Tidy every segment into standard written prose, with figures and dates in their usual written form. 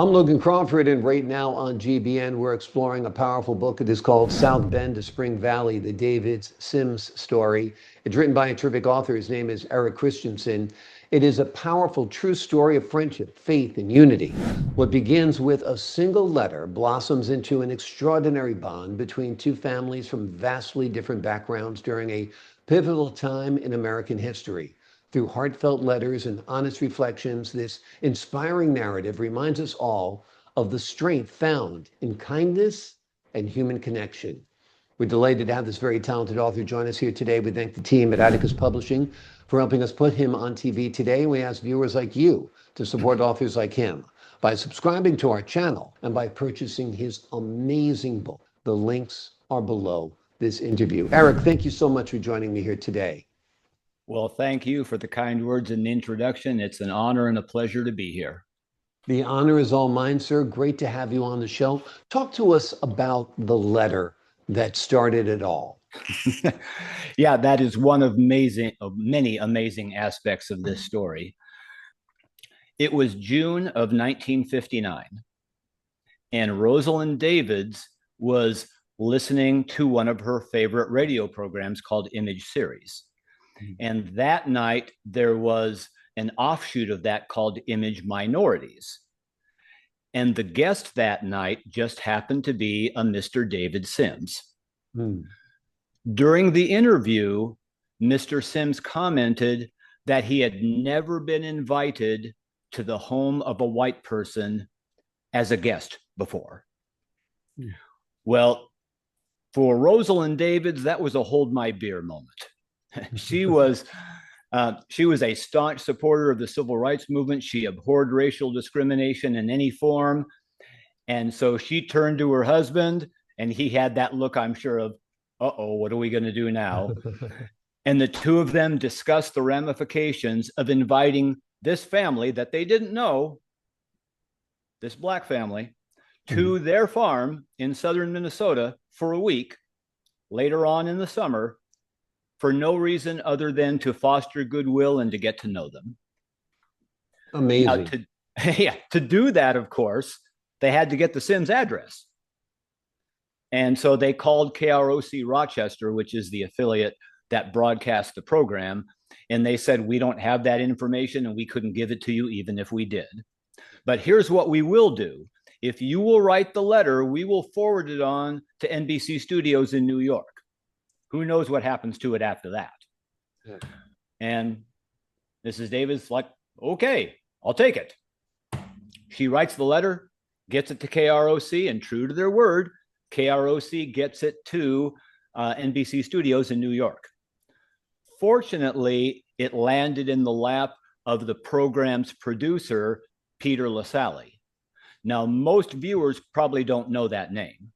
I'm Logan Crawford, and right now on GBN, we're exploring a powerful book. It is called South Bend to Spring Valley, the David Sims story. It's written by a terrific author. His name is Eric Christianson. It is a powerful, true story of friendship, faith, and unity. What begins with a single letter blossoms into an extraordinary bond between two families from vastly different backgrounds during a pivotal time in American history. Through heartfelt letters and honest reflections, this inspiring narrative reminds us all of the strength found in kindness and human connection. We're delighted to have this very talented author join us here today. We thank the team at Atticus Publishing for helping us put him on TV today. We ask viewers like you to support authors like him by subscribing to our channel and by purchasing his amazing book. The links are below this interview. Eric, thank you so much for joining me here today. Well, thank you for the kind words in the introduction. It's an honor and a pleasure to be here. The honor is all mine, sir. Great to have you on the show. Talk to us about the letter that started it all. Yeah, that is one of many amazing aspects of this story. It was June of 1959, and Rosalind Davids was listening to one of her favorite radio programs called Image Series. And that night, there was an offshoot of that called Image Minorities. And the guest that night just happened to be a Mr. David Sims. During the interview, Mr. Sims commented that he had never been invited to the home of a white person as a guest before. Well, for Rosalind Davids, that was a hold my beer moment. She was a staunch supporter of the civil rights movement. She abhorred racial discrimination in any form. And so she turned to her husband, and he had that look, I'm sure, of, uh-oh, what are we going to do now? And the two of them discussed the ramifications of inviting this family that they didn't know, this Black family, to their farm in southern Minnesota for a week later on in the summer, for no reason other than to foster goodwill and to get to know them. Amazing. Now, to do that, of course, they had to get the Sims address. And so they called KROC Rochester, which is the affiliate that broadcast the program. And they said, we don't have that information and we couldn't give it to you even if we did. But here's what we will do. If you will write the letter, we will forward it on to NBC Studios in New York. Who knows what happens to it after that? Yeah. And Mrs. Davis like, okay, I'll take it. She writes the letter, gets it to KROC, and true to their word, KROC gets it to NBC Studios in New York. Fortunately, it landed in the lap of the program's producer, Peter LaSalle. Now, most viewers probably don't know that name.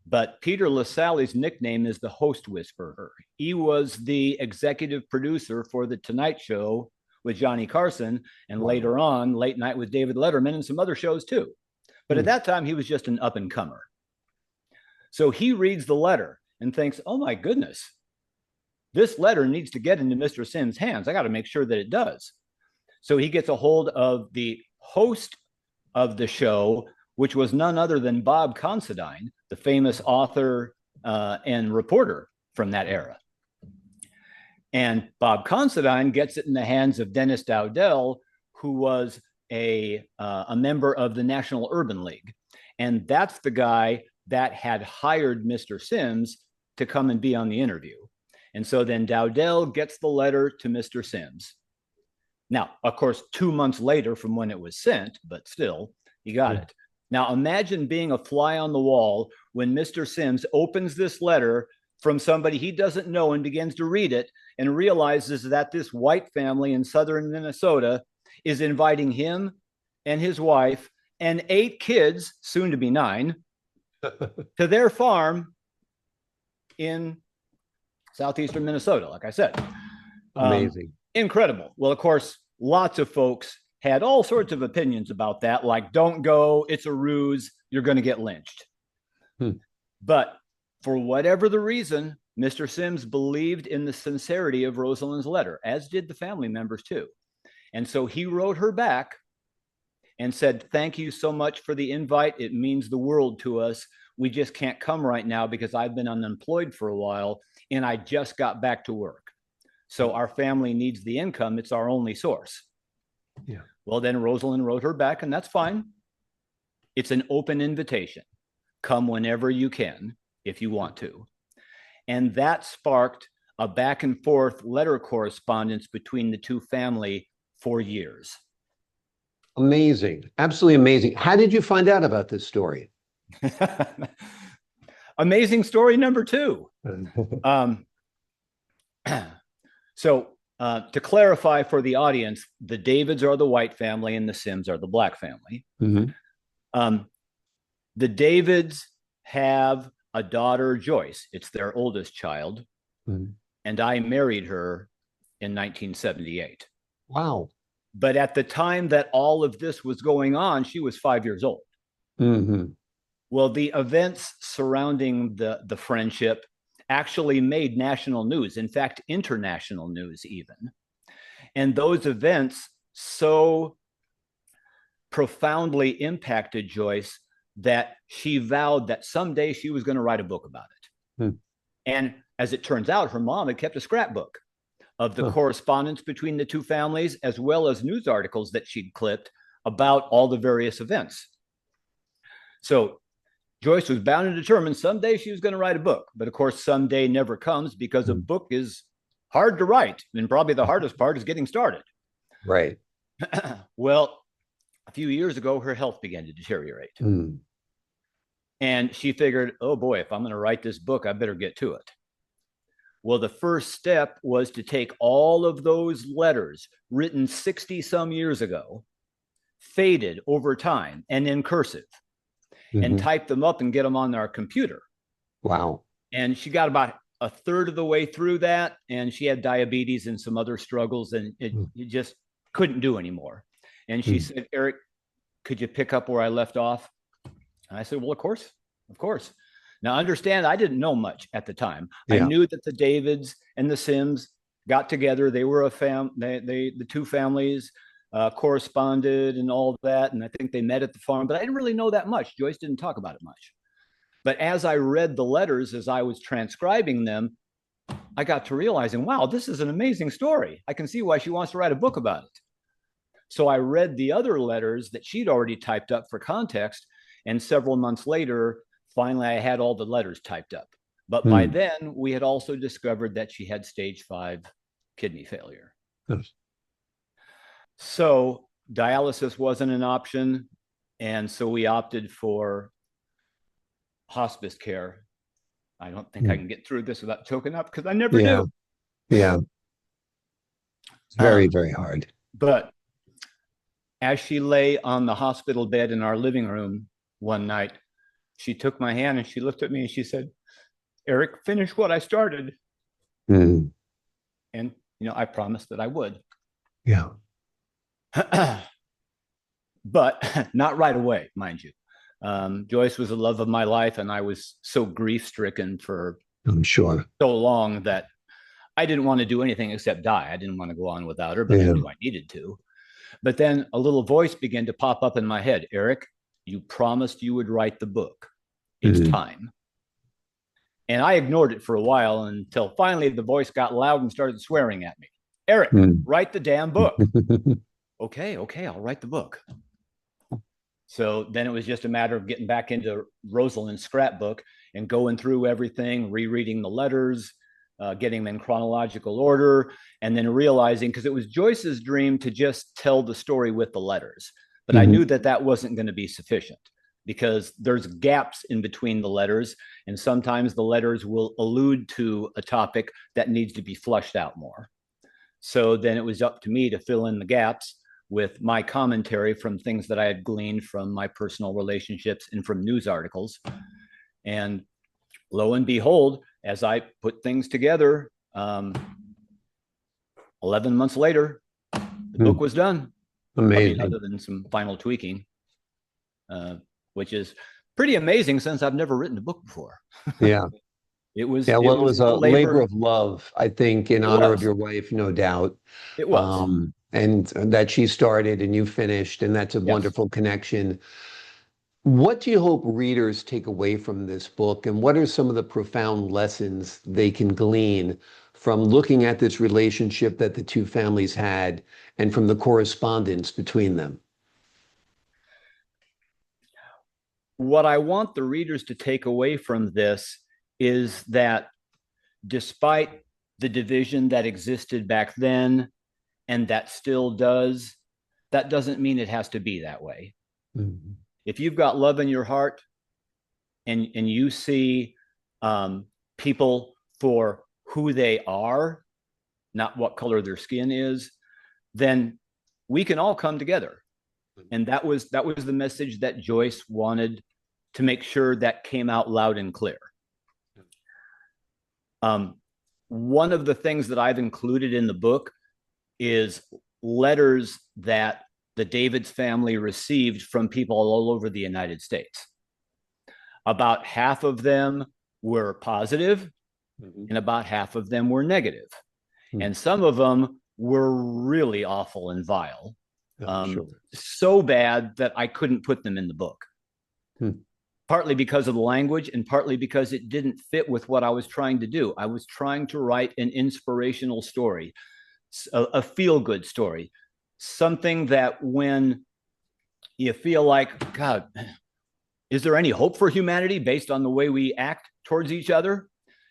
But Peter LaSalle's nickname is the Host Whisperer. He was the executive producer for The Tonight Show with Johnny Carson, and later on, Late Night with David Letterman, and some other shows too. But at that time, he was just an up-and-comer. So he reads the letter and thinks, oh my goodness, this letter needs to get into Mr. Sims' hands. I got to make sure that it does. So he gets a hold of the host of the show, which was none other than Bob Considine, the famous author and reporter from that era. And Bob Considine gets it in the hands of Dennis Dowdell, who was a member of the National Urban League. And that's the guy that had hired Mr. Sims to come and be on the interview. And so then Dowdell gets the letter to Mr. Sims. Now, of course, 2 months later from when it was sent, but still, he got it. Now, imagine being a fly on the wall when Mr. Sims opens this letter from somebody he doesn't know and begins to read it and realizes that this white family in southern Minnesota is inviting him and his wife and 8 kids, soon to be 9, to their farm in southeastern Minnesota, like I said. Amazing. Incredible. Well, of course, lots of folks had all sorts of opinions about that, like, don't go, it's a ruse, you're going to get lynched. But for whatever the reason, Mr. Sims believed in the sincerity of Rosalind's letter, as did the family members too. And so he wrote her back and said, "Thank you so much for the invite. It means the world to us. We just can't come right now because I've been unemployed for a while and I just got back to work. So our family needs the income. It's our only source." Yeah. Well, then Rosalind wrote her back, and that's fine. It's an open invitation. Come whenever you can, if you want to. And that sparked a back and forth letter correspondence between the two families for years. Amazing. Absolutely amazing. How did you find out about this story? Amazing story number two. To clarify for the audience, the Davids are the white family and the Sims are the black family. Mm-hmm. The Davids have a daughter, Joyce. It's their oldest child. Mm-hmm. And I married her in 1978. Wow. But at the time that all of this was going on, she was 5 years old. Mm-hmm. Well, the events surrounding the friendship actually made national news, in fact, international news even. And those events so profoundly impacted Joyce that she vowed that someday she was going to write a book about it. Hmm. And as it turns out, her mom had kept a scrapbook of the correspondence between the two families, as well as news articles that she'd clipped about all the various events. So Joyce was bound and determined someday she was going to write a book. But of course, someday never comes because a book is hard to write. And probably the hardest part is getting started. Right. Well, a few years ago, her health began to deteriorate. Mm. And she figured, oh boy, if I'm going to write this book, I better get to it. Well, the first step was to take all of those letters written 60 some years ago, faded over time and in cursive, and type them up and get them on our computer. Wow. And she got about a third of the way through that, and she had diabetes and some other struggles, and it just couldn't do anymore. And she said, Eric, could you pick up where I left off? And I said, well, of course. Now, understand, I didn't know much at the time. Yeah. I knew that the Davids and the Sims got together. They were the two families corresponded and all that. And I think they met at the farm, but I didn't really know that much. Joyce didn't talk about it much. But as I read the letters, as I was transcribing them, I got to realizing, wow, this is an amazing story. I can see why she wants to write a book about it. So I read the other letters that she'd already typed up for context. And several months later, finally, I had all the letters typed up. But by then, we had also discovered that she had stage 5 kidney failure. Yes. So dialysis wasn't an option. And so we opted for hospice care. I don't think I can get through this without choking up because I never do. Yeah. It's very, very hard. But as she lay on the hospital bed in our living room one night, she took my hand and she looked at me and she said, Eric, finish what I started. And, I promised that I would. Yeah. But not right away, mind you. Joyce was the love of my life, and I was so grief-stricken for so long that I didn't want to do anything except die. I didn't want to go on without her, but I knew I needed to. But then a little voice began to pop up in my head. Eric, you promised you would write the book. It's time. And I ignored it for a while until finally the voice got loud and started swearing at me. Eric, write the damn book. Okay, I'll write the book. So then it was just a matter of getting back into Rosalind's scrapbook and going through everything, rereading the letters, getting them in chronological order, and then realizing, because it was Joyce's dream to just tell the story with the letters. But I knew that that wasn't going to be sufficient because there's gaps in between the letters, and sometimes the letters will allude to a topic that needs to be flushed out more. So then it was up to me to fill in the gaps with my commentary from things that I had gleaned from my personal relationships and from news articles. And lo and behold, as I put things together, 11 months later, the book was done. Amazing. Other than some final tweaking, which is pretty amazing since I've never written a book before. Yeah. It was a labor of love, I think, in honor of your wife, no doubt. It was. and that she started and you finished, and that's a Yes. wonderful connection. What do you hope readers take away from this book, and what are some of the profound lessons they can glean from looking at this relationship that the two families had and from the correspondence between them? What I want the readers to take away from this is that despite the division that existed back then and that still does, that doesn't mean it has to be that way. Mm-hmm. If you've got love in your heart and you see people for who they are, not what color their skin is, then we can all come together. And that was the message that Joyce wanted to make sure that came out loud and clear. One of the things that I've included in the book is letters that the Davids family received from people all over the United States. About half of them were positive, and about half of them were negative. And some of them were really awful and vile. Sure. So bad that I couldn't put them in the book. Partly because of the language and partly because it didn't fit with what I was trying to do. I was trying to write an inspirational story, a feel-good story, something that when you feel like, God, is there any hope for humanity based on the way we act towards each other?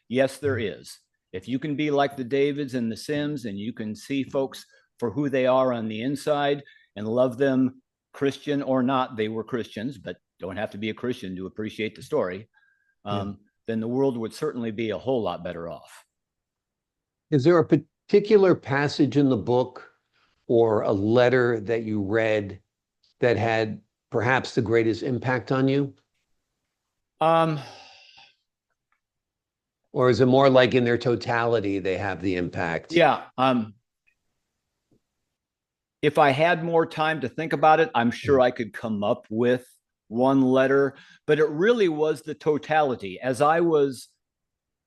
Yes, there is. If you can be like the Davids and the Sims and you can see folks for who they are on the inside and love them, Christian or not, they were Christians, but don't have to be a Christian to appreciate the story, then the world would certainly be a whole lot better off. Is there a particular passage in the book or a letter that you read that had perhaps the greatest impact on you? Or is it more like in their totality they have the impact? Yeah. If I had more time to think about it, I'm sure I could come up with one letter, but it really was the totality. As I was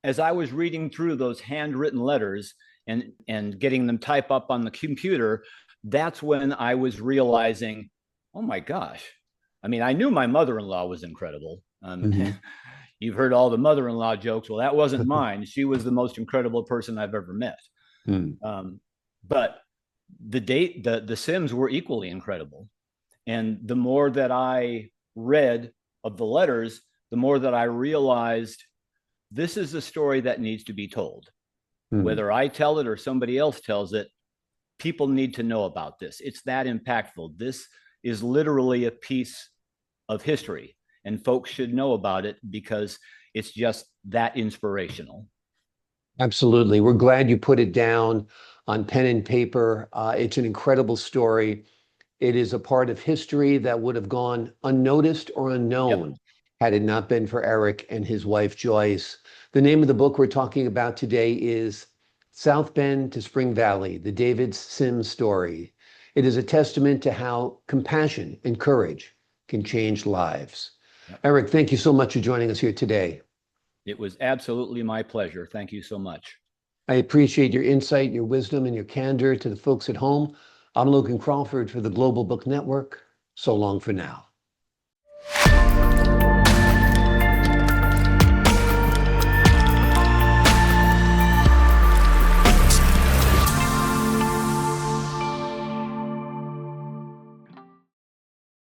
reading through those handwritten letters and getting them type up on the computer, that's when I was realizing, oh my gosh. I mean, I knew my mother-in-law was incredible. You've heard all the mother-in-law jokes. Well, that wasn't mine. She was the most incredible person I've ever met. But the Sims were equally incredible. And the more that I read of the letters, the more that I realized this is a story that needs to be told. Whether I tell it or somebody else tells it, people need to know about this. It's that impactful. This is literally a piece of history, and folks should know about it because it's just that inspirational. Absolutely. We're glad you put it down on pen and paper. It's an incredible story. It is a part of history that would have gone unnoticed or unknown had it not been for Eric and his wife, Joyce. The name of the book we're talking about today is South Bend to Spring Valley, the David Sims story. It is a testament to how compassion and courage can change lives. Eric, thank you so much for joining us here today. It was absolutely my pleasure. Thank you so much. I appreciate your insight, your wisdom, and your candor to the folks at home. I'm Logan Crawford for the Global Book Network. So long for now.